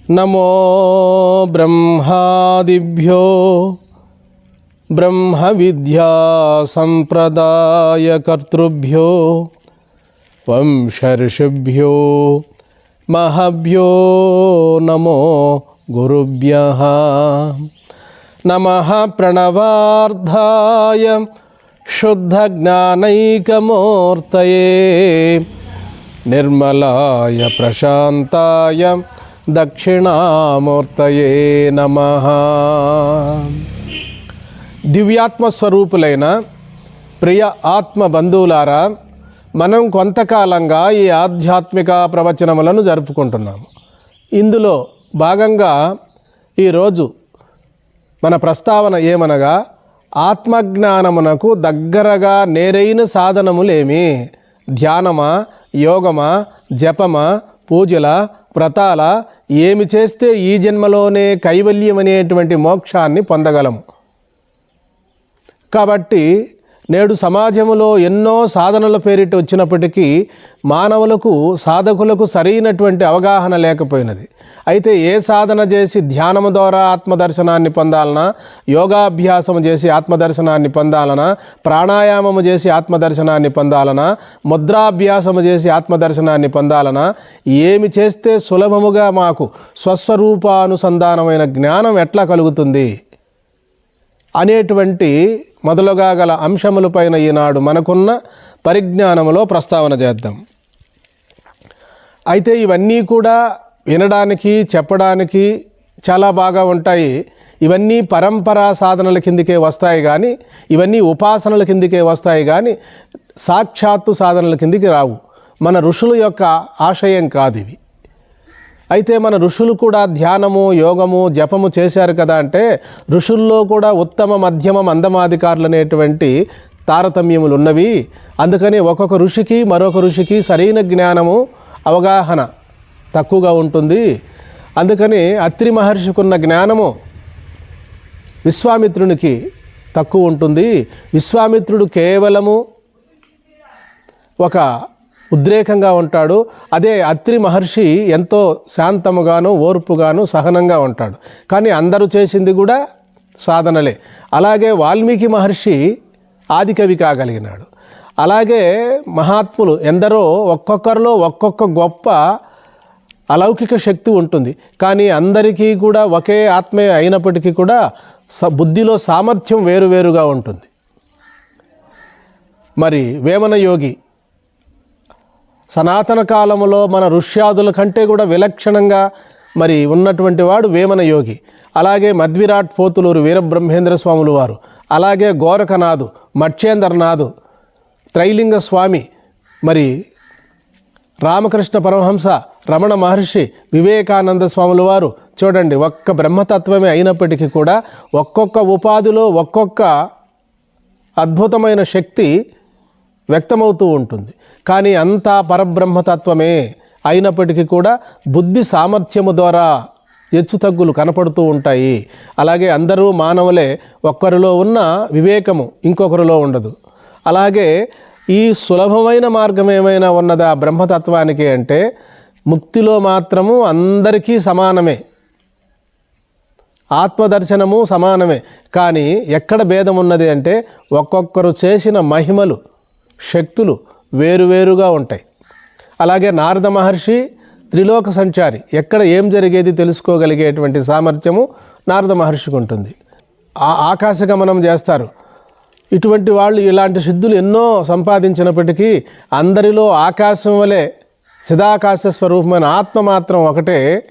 నమో బ్రహ్మాదిభ్యో బ్రహ్మ విద్యా సంప్రదాయకర్తృభ్యో వంశర్షిభ్యో మహభ్యో నమో గురుభ్యః. నమః ప్రణవార్థాయ శుద్ధజ్ఞానైకమూర్తయే నిర్మలాయ ప్రశాంతాయ దక్షిణామూర్తయే నమః. దివ్యాత్మస్వరూపులైన ప్రియ ఆత్మ బంధువులారా, మనం కొంతకాలంగా ఈ ఆధ్యాత్మిక ప్రవచనములను జరుపుకుంటున్నాము. ఇందులో భాగంగా ఈరోజు మన ప్రస్తావన ఏమనగా, ఆత్మజ్ఞానమునకు దగ్గరగా నేరైన సాధనములేమి? ధ్యానమా, యోగమా, జపమా, పూజల, వ్రతాల? ఏమి చేస్తే ఈ జన్మలోనే కైవల్యం అనేటువంటి మోక్షాన్ని పొందగలము? కాబట్టి నేడు సమాజంలో ఎన్నో సాధనల పేరిట వచ్చినప్పటికీ మానవులకు, సాధకులకు సరైనటువంటి అవగాహన లేకపోయినది. అయితే ఏ సాధన చేసి ధ్యానము ద్వారా ఆత్మదర్శనాన్ని పొందాలనా, యోగాభ్యాసము చేసి ఆత్మదర్శనాన్ని పొందాలనా, ప్రాణాయామము చేసి ఆత్మదర్శనాన్ని పొందాలనా, ముద్రాభ్యాసము చేసి ఆత్మదర్శనాన్ని పొందాలనా, ఏమి చేస్తే సులభముగా మాకు స్వస్వరూపానుసంధానమైన జ్ఞానం ఎట్లా కలుగుతుంది అనేటువంటి మొదలుగా గల అంశములపైన ఈనాడు మనకున్న పరిజ్ఞానములో ప్రస్తావన చేద్దాం. అయితే ఇవన్నీ కూడా వినడానికి, చెప్పడానికి చాలా బాగా ఉంటాయి. ఇవన్నీ పరంపరా సాధనల కిందికే వస్తాయి కానీ, ఇవన్నీ ఉపాసనల కిందికే వస్తాయి కానీ సాక్షాత్తు సాధనల కిందికి రావు. మన ఋషుల యొక్క ఆశయం కాదు ఇవి. అయితే మన ఋషులు కూడా ధ్యానము, యోగము, జపము చేశారు కదా అంటే, ఋషుల్లో కూడా ఉత్తమ, మధ్యమ, మందమాధికారులు అనేటువంటి తారతమ్యములు ఉన్నవి. అందుకని ఒక్కొక్క ఋషికి మరొక ఋషికి సరైన జ్ఞానము, అవగాహన తక్కువగా ఉంటుంది. అందుకని అత్రి మహర్షికున్న జ్ఞానము విశ్వామిత్రునికి తక్కువ ఉంటుంది. విశ్వామిత్రుడు కేవలము ఒక ఉద్రేకంగా ఉంటాడు. అదే అత్రి మహర్షి ఎంతో శాంతముగాను, ఓర్పుగాను, సహనంగా ఉంటాడు. కానీ అందరూ చేసింది కూడా సాధనలే. అలాగే వాల్మీకి మహర్షి ఆదికవి కాగలిగినాడు. అలాగే మహాత్ములు ఎందరో ఒక్కొక్కరిలో ఒక్కొక్క గొప్ప అలౌకిక శక్తి ఉంటుంది. కానీ అందరికీ కూడా ఒకే ఆత్మే అయినప్పటికీ కూడా బుద్ధిలో సామర్థ్యం వేరువేరుగా ఉంటుంది. మరి వేమన యోగి సనాతన కాలములో మన ఋష్యాదుల కంటే కూడా విలక్షణంగా మరి ఉన్నటువంటి వాడు వేమన యోగి. అలాగే మధ్విరాట్ పోతులూరు వీరబ్రహ్మేంద్ర స్వాములు వారు, అలాగే గోరఖనాథు, మత్స్యేంద్రనాథు, త్రైలింగ స్వామి, మరి రామకృష్ణ పరమహంస, రమణ మహర్షి, వివేకానంద స్వాముల వారు. చూడండి, ఒక్క బ్రహ్మతత్వమే అయినప్పటికీ కూడా ఒక్కొక్క ఉపాధిలో ఒక్కొక్క అద్భుతమైన శక్తి వ్యక్తమవుతూ ఉంటుంది. కానీ అంతా పరబ్రహ్మతత్వమే అయినప్పటికీ కూడా బుద్ధి సామర్థ్యము ద్వారా హెచ్చుతగ్గులు కనపడుతూ ఉంటాయి. అలాగే అందరూ మానవులే. ఒక్కరిలో ఉన్న వివేకము ఇంకొకరిలో ఉండదు. అలాగే ఈ సులభమైన మార్గం ఏమైనా ఉన్నదా బ్రహ్మతత్వానికి అంటే, ముక్తిలో మాత్రము అందరికీ సమానమే, ఆత్మదర్శనము సమానమే. కానీ ఎక్కడ భేదం ఉన్నది అంటే, ఒక్కొక్కరు చేసిన మహిమలు, శక్తులు వేరువేరుగా ఉంటాయి. అలాగే నారద మహర్షి త్రిలోక సంచారి, ఎక్కడ ఏం జరిగేది తెలుసుకోగలిగేటువంటి సామర్థ్యము నారద మహర్షికి ఉంటుంది. ఆకాశగమనం చేస్తారు. ఇటువంటి వాళ్ళు ఇలాంటి సిద్ధులు ఎన్నో సంపాదించినప్పటికీ అందరిలో ఆకాశం వలె చిదాకాశ స్వరూపమైన ఆత్మ మాత్రం ఒకటే.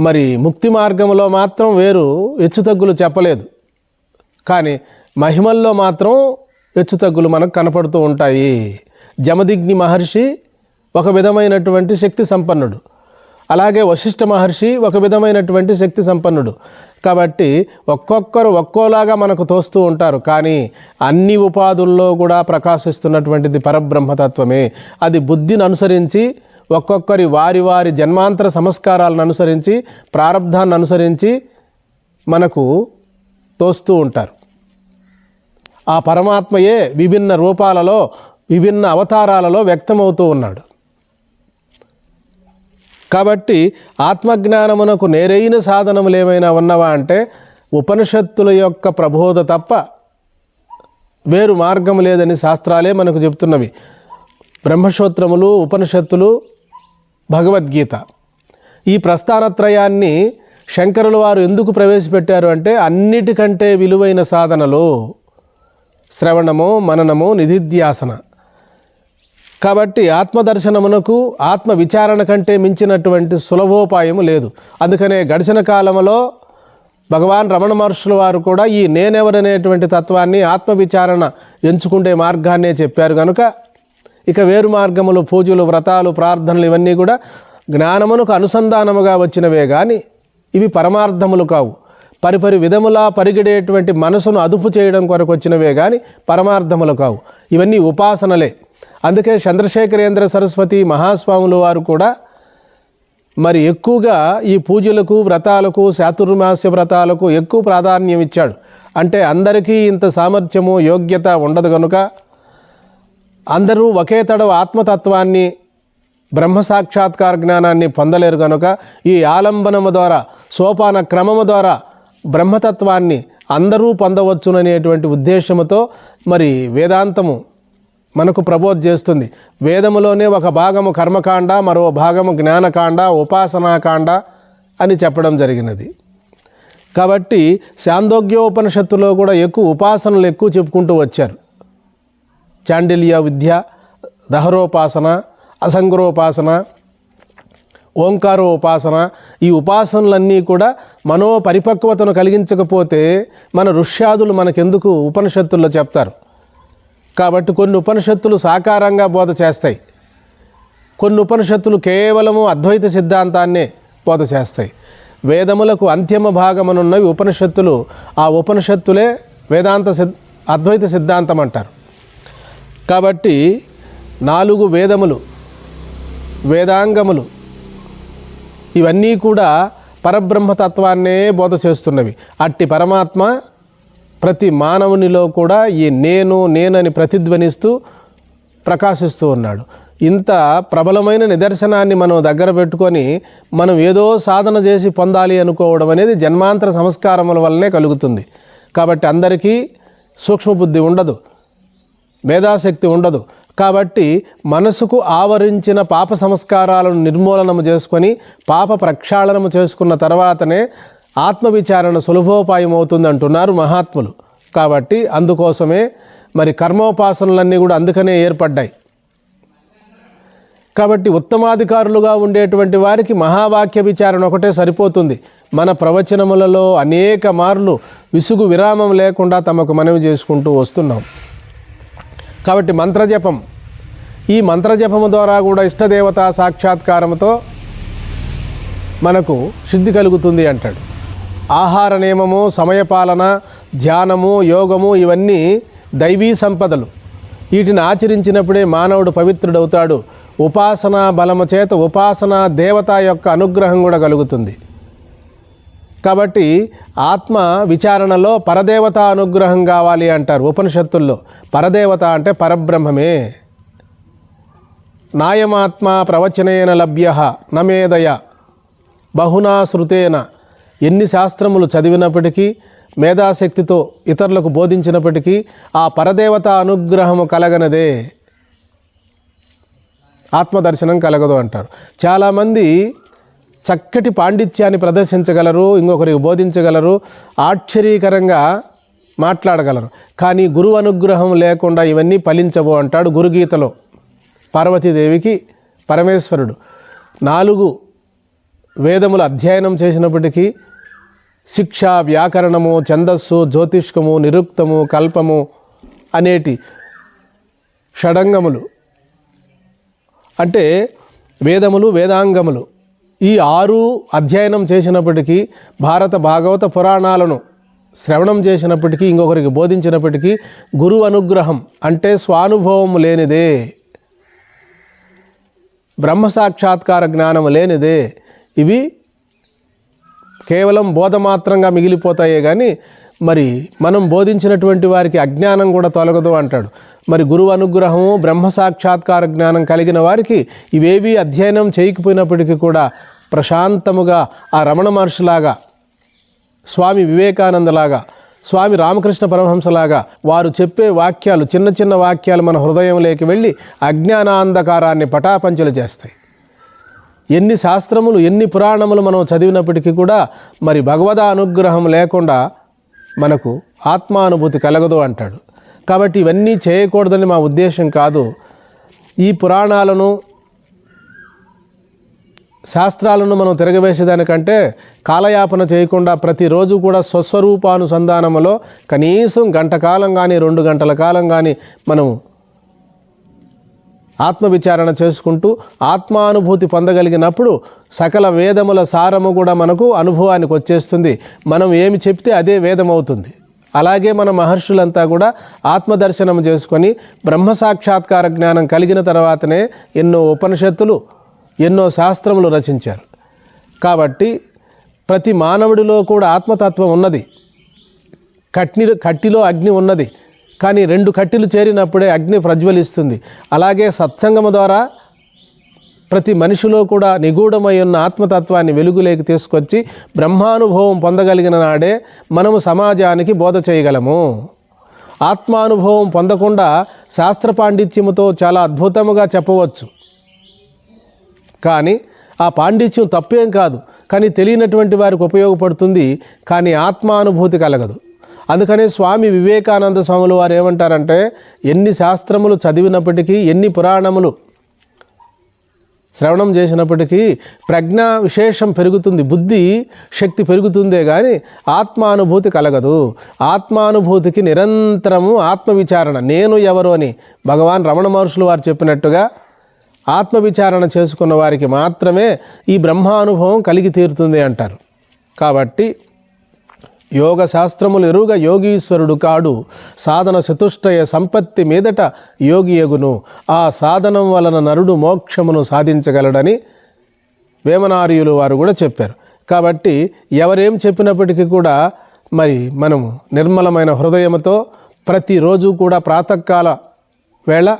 మరి ముక్తి మార్గంలో మాత్రం వేరు హెచ్చుతగ్గులు చెప్పలేదు. కానీ మహిమల్లో మాత్రం హెచ్చుతగ్గులు మనకు కనపడుతూ ఉంటాయి. జమదిగ్ని మహర్షి ఒక విధమైనటువంటి శక్తి సంపన్నుడు. అలాగే వశిష్ఠ మహర్షి ఒక విధమైనటువంటి శక్తి సంపన్నుడు. కాబట్టి ఒక్కొక్కరు ఒక్కోలాగా మనకు తోస్తూ ఉంటారు. కానీ అన్ని ఉపాధుల్లో కూడా ప్రకాశిస్తున్నటువంటిది పరబ్రహ్మతత్వమే. అది బుద్ధిని అనుసరించి, ఒక్కొక్కరి వారి వారి జన్మాంతర సంస్కారాలను అనుసరించి, ప్రారబ్ధాన్ని అనుసరించి మనకు తోస్తూ ఉంటారు. ఆ పరమాత్మయే విభిన్న రూపాలలో, విభిన్న అవతారాలలో వ్యక్తమవుతూ ఉన్నాడు. కాబట్టి ఆత్మజ్ఞానమునకు నేరైన సాధనములు ఏమైనా ఉన్నవా అంటే ఉపనిషత్తుల యొక్క ప్రబోధ తప్ప వేరు మార్గం లేదని శాస్త్రాలే మనకు చెప్తున్నవి. బ్రహ్మసూత్రములు, ఉపనిషత్తులు, భగవద్గీత, ఈ ప్రస్థానత్రయాన్ని శంకరుల వారు ఎందుకు ప్రవేశపెట్టారు అంటే అన్నిటికంటే విలువైన సాధనలు శ్రవణము, మననము, నిధిధ్యాసన. కాబట్టి ఆత్మదర్శనమునకు ఆత్మ విచారణ కంటే మించినటువంటి సులభోపాయము లేదు. అందుకనే గడిచిన కాలంలో భగవాన్ రమణ మహర్షుల వారు కూడా ఈ నేనెవరనేటువంటి తత్వాన్ని ఆత్మవిచారణ ఎంచుకుంటే మార్గాన్నే చెప్పారు. కనుక ఇక వేరు మార్గములు, పూజలు, వ్రతాలు, ప్రార్థనలు ఇవన్నీ కూడా జ్ఞానమునకు అనుసంధానముగా వచ్చినవే కానీ ఇవి పరమార్థములు కావు. పరిపరి విధములా పరిగెడేటువంటి మనసును అదుపు చేయడం కొరకు వచ్చినవే కానీ పరమార్థములు కావు. ఇవన్నీ ఉపాసనలే. అందుకే చంద్రశేఖరేంద్ర సరస్వతి మహాస్వాములు వారు కూడా మరి ఎక్కువగా ఈ పూజలకు, వ్రతాలకు, చాతుర్మాస్య వ్రతాలకు ఎక్కువ ప్రాధాన్యం ఇచ్చాడు. అంటే అందరికీ ఇంత సామర్థ్యము, యోగ్యత ఉండదు కనుక అందరూ ఒకే తడవ ఆత్మతత్వాన్ని, బ్రహ్మ సాక్షాత్కార జ్ఞానాన్ని పొందలేరు కనుక ఈ ఆలంబనము ద్వారా, సోపాన క్రమము ద్వారా బ్రహ్మతత్వాన్ని అందరూ పొందవచ్చుననేటువంటి ఉద్దేశముతో మరి వేదాంతము మనకు ప్రబోధ చేస్తుంది. వేదములోనే ఒక భాగము కర్మకాండ, మరో భాగము జ్ఞానకాండ, ఉపాసనాకాండ అని చెప్పడం జరిగినది. కాబట్టి శాందోగ్యోపనిషత్తులో కూడా ఎక్కువ ఉపాసనలు ఎక్కువ చెప్పుకుంటూ వచ్చారు. చాండిల్య విద్య, దహరోపాసన, అసంగ్రోపాసన, ఓంకారోపాసన, ఈ ఉపాసనలన్నీ కూడా మనో పరిపక్వతను కలిగించకపోతే మన ఋష్యాదులు మనకెందుకు ఉపనిషత్తుల్లో చెప్తారు. కాబట్టి కొన్ని ఉపనిషత్తులు సాకారంగా బోధ చేస్తాయి, కొన్ని ఉపనిషత్తులు కేవలము అద్వైత సిద్ధాంతాన్నే బోధ చేస్తాయి. వేదములకు అంతిమ భాగమనున్నవి ఉపనిషత్తులు. ఆ ఉపనిషత్తులే అద్వైత సిద్ధాంతం అంటారు. కాబట్టి 4 వేదములు, వేదాంగములు ఇవన్నీ కూడా పరబ్రహ్మతత్వాన్నే బోధ చేస్తున్నవి. అట్టి పరమాత్మ ప్రతి మానవునిలో కూడా ఈ నేనని ప్రతిధ్వనిస్తూ ప్రకాశిస్తూ ఉన్నాడు. ఇంత ప్రబలమైన నిదర్శనాన్ని మనం దగ్గర పెట్టుకొని మనం ఏదో సాధన చేసి పొందాలి అనుకోవడం అనేది జన్మాంతర సంస్కారముల వల్లనే కలుగుతుంది. కాబట్టి అందరికీ సూక్ష్మబుద్ధి ఉండదు, మేధాశక్తి ఉండదు. కాబట్టి మనసుకు ఆవరించిన పాప సంస్కారాలను నిర్మూలనము చేసుకొని పాప ప్రక్షాళనము చేసుకున్న తర్వాతనే ఆత్మవిచారణ సులభోపాయం అవుతుంది అంటున్నారు మహాత్ములు. కాబట్టి అందుకోసమే మరి కర్మోపాసనలన్నీ కూడా అందుకనే ఏర్పడ్డాయి. కాబట్టి ఉత్తమాధికారులుగా ఉండేటువంటి వారికి మహావాక్య విచారణ ఒకటే సరిపోతుంది. మన ప్రవచనములలో అనేక మార్లు విసుగు విరామం లేకుండా తమకు మనవి చేసుకుంటూ వస్తున్నాం. కాబట్టి మంత్రజపం, ఈ మంత్రజపము ద్వారా కూడా ఇష్టదేవతా సాక్షాత్కారంతో మనకు సిద్ధి కలుగుతుంది అంటాడు. ఆహార నియమము, సమయపాలన, ధ్యానము, యోగము ఇవన్నీ దైవీ సంపదలు. వీటిని ఆచరించినప్పుడే మానవుడు పవిత్రుడవుతాడు. ఉపాసనా బలము చేత ఉపాసనా దేవత యొక్క అనుగ్రహం కూడా కలుగుతుంది. కాబట్టి ఆత్మ విచారణలో పరదేవత అనుగ్రహం కావాలి అంటారు ఉపనిషత్తుల్లో. పరదేవత అంటే పరబ్రహ్మమే. నాయమాత్మ ప్రవచనేన లభ్య నమేదయ బహునా శృతేన. ఎన్ని శాస్త్రములు చదివినప్పటికీ, మేధాశక్తితో ఇతరులకు బోధించినప్పటికీ ఆ పరదేవత అనుగ్రహము కలగనదే ఆత్మదర్శనం కలగదు అంటారు. చాలామంది చక్కటి పాండిత్యాన్ని ప్రదర్శించగలరు, ఇంకొకరికి బోధించగలరు, ఆశ్చర్యకరంగా మాట్లాడగలరు. కానీ గురువు అనుగ్రహం లేకుండా ఇవన్నీ ఫలించవు అంటాడు గురుగీతలో. పార్వతీదేవికి పరమేశ్వరుడు 4 వేదములు అధ్యయనం చేసినప్పటికీ శిక్ష, వ్యాకరణము, ఛందస్సు, జ్యోతిష్కము, నిరుక్తము, కల్పము అనేటి షడంగములు అంటే వేదములు, వేదాంగములు ఈ 6 అధ్యయనం చేసినప్పటికీ, భారత భాగవత పురాణాలను శ్రవణం చేసినప్పటికీ, ఇంకొకరికి బోధించినప్పటికీ గురువు అనుగ్రహం అంటే స్వానుభవం లేనిదే, బ్రహ్మసాక్షాత్కార జ్ఞానం లేనిదే. ఇవి కేవలం బోధమాత్రంగా మిగిలిపోతాయే కానీ మరి మనం బోధించినటువంటి వారికి అజ్ఞానం కూడా తొలగదు అంటాడు. మరి గురువు అనుగ్రహము, బ్రహ్మ సాక్షాత్కార జ్ఞానం కలిగిన వారికి ఇవేవీ అధ్యయనం చేయకపోయినప్పటికీ కూడా ప్రశాంతముగా ఆ రమణ మహర్షిలాగా, స్వామి వివేకానందలాగా, స్వామి రామకృష్ణ పరమహంసలాగా వారు చెప్పే వాక్యాలు, చిన్న చిన్న వాక్యాలు మన హృదయంలోకి వెళ్ళి అజ్ఞానాంధకారాన్ని పటాపంచలు చేస్తాయి. ఎన్ని శాస్త్రములు, ఎన్ని పురాణములు మనం చదివినప్పటికీ కూడా మరి భగవద్ అనుగ్రహం లేకుండా మనకు ఆత్మానుభూతి కలగదు అంటాడు. కాబట్టి ఇవన్నీ చేయకూడదని మా ఉద్దేశం కాదు. ఈ పురాణాలను, శాస్త్రాలను మనం తిరగవేసేదానికంటే కాలయాపన చేయకుండా ప్రతిరోజు కూడా స్వస్వరూపానుసంధానములో కనీసం గంట కాలం కానీ 2 గంటల కాలం కానీ మనం ఆత్మవిచారణ చేసుకుంటూ ఆత్మానుభూతి పొందగలిగినప్పుడు సకల వేదముల సారము కూడా మనకు అనుభవానికి వచ్చేస్తుంది. మనం ఏమి చెప్తే అదే వేదం అవుతుంది. అలాగే మన మహర్షులంతా కూడా ఆత్మదర్శనం చేసుకొని బ్రహ్మ సాక్షాత్కార జ్ఞానం కలిగిన తర్వాతనే ఎన్నో ఉపనిషత్తులు, ఎన్నో శాస్త్రములు రచించారు. కాబట్టి ప్రతి మానవుడిలో కూడా ఆత్మతత్వం ఉన్నది. కట్టిలో అగ్ని ఉన్నది, కానీ 2 కట్టెలు చేరినప్పుడే అగ్ని ప్రజ్వలిస్తుంది. అలాగే సత్సంగము ద్వారా ప్రతి మనిషిలో కూడా నిగూఢమై ఉన్న ఆత్మతత్వాన్ని వెలుగులోకి తీసుకొచ్చి బ్రహ్మానుభవం పొందగలిగిన నాడే మనము సమాజానికి బోధ చేయగలము. ఆత్మానుభవం పొందకుండా శాస్త్ర పాండిత్యముతో చాలా అద్భుతముగా చెప్పవచ్చు, కానీ ఆ పాండిత్యం తప్పేం కాదు, కానీ తెలియనటువంటి వారికి ఉపయోగపడుతుంది, కానీ ఆత్మానుభూతి కలగదు. అందుకనే స్వామి వివేకానంద స్వాములు వారు ఏమంటారంటే, ఎన్ని శాస్త్రములు చదివినప్పటికీ, ఎన్ని పురాణములు శ్రవణం చేసినప్పటికీ ప్రజ్ఞా విశేషం పెరుగుతుంది, బుద్ధి శక్తి పెరుగుతుందే కానీ ఆత్మానుభూతి కలగదు. ఆత్మానుభూతికి నిరంతరము ఆత్మవిచారణ, నేను ఎవరు అని భగవాన్ రమణ మహర్షులు వారు చెప్పినట్టుగా ఆత్మవిచారణ చేసుకున్న వారికి మాత్రమే ఈ బ్రహ్మానుభవం కలిగి తీరుతుంది అంటారు. కాబట్టి యోగ శాస్త్రములు ఎరుగ యోగీశ్వరుడు కాడు, సాధన చతుష్టయ సంపత్తి మీదట యోగి యగును, ఆ సాధనం వలన నరుడు మోక్షమును సాధించగలడని వేమనార్యులు వారు కూడా చెప్పారు. కాబట్టి ఎవరేం చెప్పినప్పటికీ కూడా మరి మనము నిర్మలమైన హృదయంతో ప్రతిరోజు కూడా ప్రాతకాల వేళ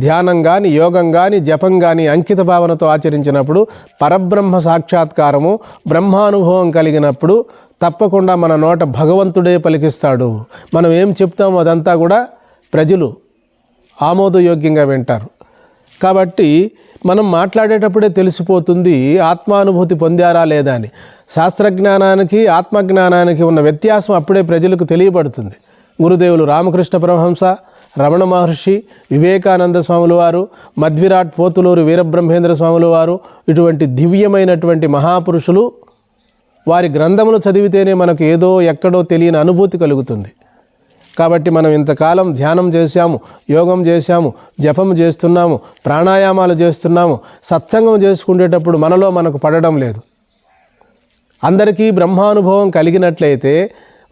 ధ్యానం కానీ, యోగం కానీ, జపం కానీ అంకిత భావనతో ఆచరించినప్పుడు పరబ్రహ్మ సాక్షాత్కారము, బ్రహ్మానుభవం కలిగినప్పుడు తప్పకుండా మన నోట భగవంతుడే పలికిస్తాడు. మనం ఏం చెప్తామో అదంతా కూడా ప్రజలు ఆమోదయోగ్యంగా వింటారు. కాబట్టి మనం మాట్లాడేటప్పుడే తెలిసిపోతుంది ఆత్మానుభూతి పొందారా లేదా అని. శాస్త్రజ్ఞానానికి, ఆత్మజ్ఞానానికి ఉన్న వ్యత్యాసం అప్పుడే ప్రజలకు తెలియబడుతుంది. గురుదేవులు రామకృష్ణ పరమహంస, రమణ మహర్షి, వివేకానంద స్వాముల వారు, మధ్విరాట్ పోతులూరు వీరబ్రహ్మేంద్ర స్వాముల వారు, ఇటువంటి దివ్యమైనటువంటి మహాపురుషులు వారి గ్రంథములు చదివితేనే మనకు ఏదో ఎక్కడో తెలియని అనుభూతి కలుగుతుంది. కాబట్టి మనం ఇంతకాలం ధ్యానం చేశాము, యోగం చేశాము, జపం చేస్తున్నాము, ప్రాణాయామాలు చేస్తున్నాము, సత్సంగం చేసుకునేటప్పుడు మనలో మనకు పడడం లేదు. అందరికీ బ్రహ్మానుభవం కలిగినట్లయితే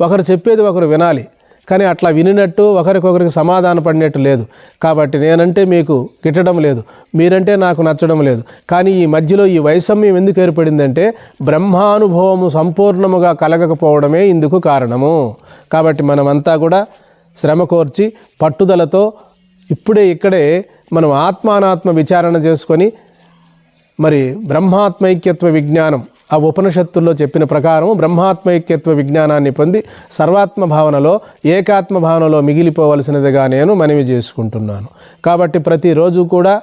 ఒకరు చెప్పేది ఒకరు వినాలి, కానీ అట్లా వినినట్టు ఒకరికొకరికి సమాధాన పడినట్టు లేదు. కాబట్టి నేనంటే మీకు గిట్టడం లేదు, మీరంటే నాకు నచ్చడం లేదు. కానీ ఈ మధ్యలో ఈ వైషమ్యం ఎందుకు ఏర్పడిందంటే బ్రహ్మానుభవము సంపూర్ణముగా కలగకపోవడమే ఇందుకు కారణము. కాబట్టి మనమంతా కూడా శ్రమ కోర్చి పట్టుదలతో ఇక్కడే మనం ఆత్మానాత్మ విచారణ చేసుకొని మరి బ్రహ్మాత్మైక్యత్వ విజ్ఞానం, ఆ ఉపనిషత్తుల్లో చెప్పిన ప్రకారం బ్రహ్మాత్మైక్యత్వ విజ్ఞానాన్ని పొంది సర్వాత్మ భావనలో, ఏకాత్మ భావనలో మిగిలిపోవలసినదిగా నేను మనవి చేసుకుంటున్నాను. కాబట్టి ప్రతిరోజు కూడా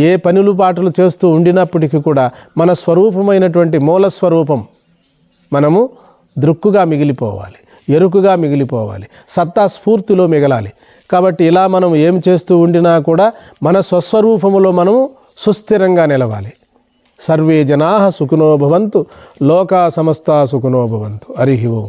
ఏ పనులు పాటలు చేస్తూ ఉండినప్పటికీ కూడా మన స్వరూపమైనటువంటి మూలస్వరూపం మనము దృక్కుగా మిగిలిపోవాలి, ఎరుకుగా మిగిలిపోవాలి, సత్తా స్ఫూర్తిలో మిగలాలి. కాబట్టి ఇలా మనం ఏం చేస్తూ ఉండినా కూడా మన స్వస్వరూపములో మనము సుస్థిరంగా నిలవాలి. సర్వే జనాః సుఖినో భవంతు, లోకా సమస్తా సుఖినో భవంతు. హరి ఓం.